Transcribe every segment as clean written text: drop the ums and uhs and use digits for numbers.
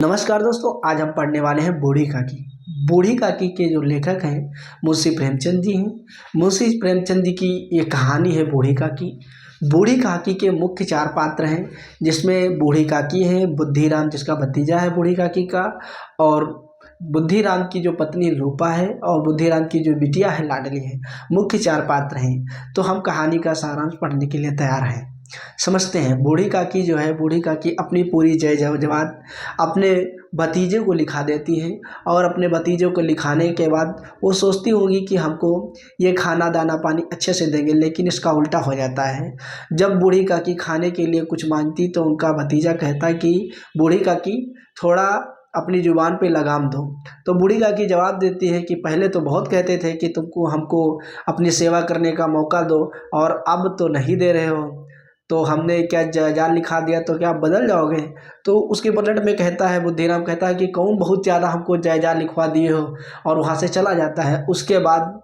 नमस्कार दोस्तों, आज हम पढ़ने वाले हैं बूढ़ी काकी। बूढ़ी काकी के जो लेखक हैं मुंशी प्रेमचंद जी हैं। मुंशी प्रेमचंद जी की ये कहानी है बूढ़ी काकी। बूढ़ी काकी के मुख्य 4 पात्र हैं, जिसमें बूढ़ी काकी है, बुद्धिराम जिसका भतीजा है बूढ़ी काकी का, और बुद्धिराम की जो पत्नी रूपा है, और बुद्धिराम की जो बिटिया है लाडली है। मुख्य 4 पात्र हैं। तो हम कहानी का सारांश पढ़ने के लिए तैयार हैं। समझते हैं। बूढ़ी काकी जो है, बूढ़ी काकी अपनी पूरी जय जवाब अपने भतीजे को लिखा देती हैं, और अपने भतीजे को लिखाने के बाद वो सोचती होंगी कि हमको ये खाना दाना पानी अच्छे से देंगे, लेकिन इसका उल्टा हो जाता है। जब बूढ़ी काकी खाने के लिए कुछ मांगती तो उनका भतीजा कहता है कि बूढ़ी काकी थोड़ा अपनी जुबान पे लगाम दो। तो बूढ़ी काकी जवाब देती है कि पहले तो बहुत कहते थे कि तुमको हमको अपनी सेवा करने का मौका दो, और अब तो नहीं दे रहे हो, तो हमने क्या जाल लिखा दिया तो क्या आप बदल जाओगे। तो उसके पलट में कहता है, बुद्धिराम कहता है कि कौन बहुत ज़्यादा हमको जायजा लिखवा दिए हो, और वहाँ से चला जाता है। उसके बाद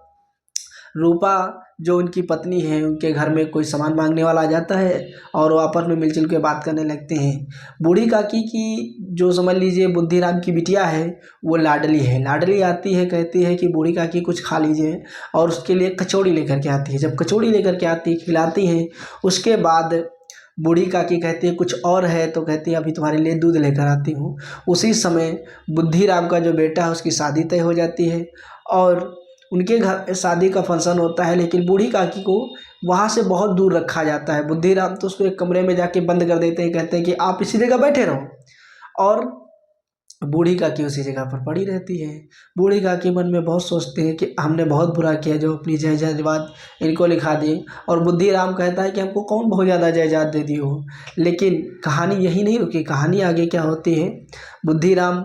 रूपा जो उनकी पत्नी है, उनके घर में कोई सामान मांगने वाला आ जाता है, और वो आपस में मिलजुल के बात करने लगते हैं। बूढ़ी काकी की जो समझ लीजिए बुद्धिराम की बिटिया है, वो लाडली है। लाडली आती है, कहती है कि बूढ़ी काकी कुछ खा लीजिए, और उसके लिए कचौड़ी लेकर के आती है। जब कचौड़ी लेकर के आती है, खिलाती है, उसके बाद बूढ़ी काकी कहती है कुछ और है, तो कहती है अभी तुम्हारे लिए दूध लेकर आती हूँ। उसी समय बुद्धिराम का जो बेटा है उसकी शादी तय हो जाती है, और उनके घर शादी का फंक्शन होता है, लेकिन बूढ़ी काकी को वहाँ से बहुत दूर रखा जाता है। बुद्धिराम तो उसको एक कमरे में जाके बंद कर देते हैं, कहते हैं कि आप इसी जगह बैठे रहो, और बूढ़ी काकी उसी जगह पर पड़ी रहती है। बूढ़ी काकी मन में बहुत सोचते हैं कि हमने बहुत बुरा किया जो अपनी जायदाद इनको लिखा दी, और बुद्धिराम कहता है कि हमको कौन बहुत ज़्यादा जायदाद दे दी हो। लेकिन कहानी यही नहीं रुकी, कहानी आगे क्या होती है। बुद्धिराम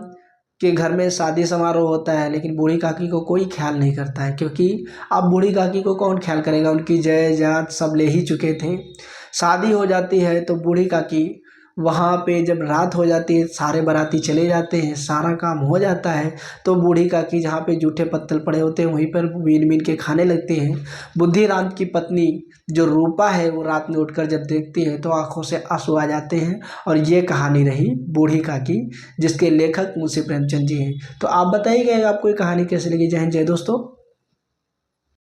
के घर में शादी समारोह होता है, लेकिन बूढ़ी काकी को कोई ख्याल नहीं करता है, क्योंकि अब बूढ़ी काकी को कौन ख्याल करेगा, उनकी जायदाद सब ले ही चुके थे। शादी हो जाती है तो बूढ़ी काकी वहाँ पे जब रात हो जाती है, सारे बाराती चले जाते हैं, सारा काम हो जाता है, तो बूढ़ी काकी जहाँ पे जूठे पत्तल पड़े होते हैं वहीं पर बीन बीन के खाने लगते हैं। बुद्धिराम की पत्नी जो रूपा है, वो रात में उठकर जब देखती है तो आंखों से आंसू आ जाते हैं। और ये कहानी रही बूढ़ी काकी, जिसके लेखक मुंशी प्रेमचंद जी हैं। तो आप बताइएगा आपको ये कहानी कैसी लगी। जय हिंद, जय दोस्तों।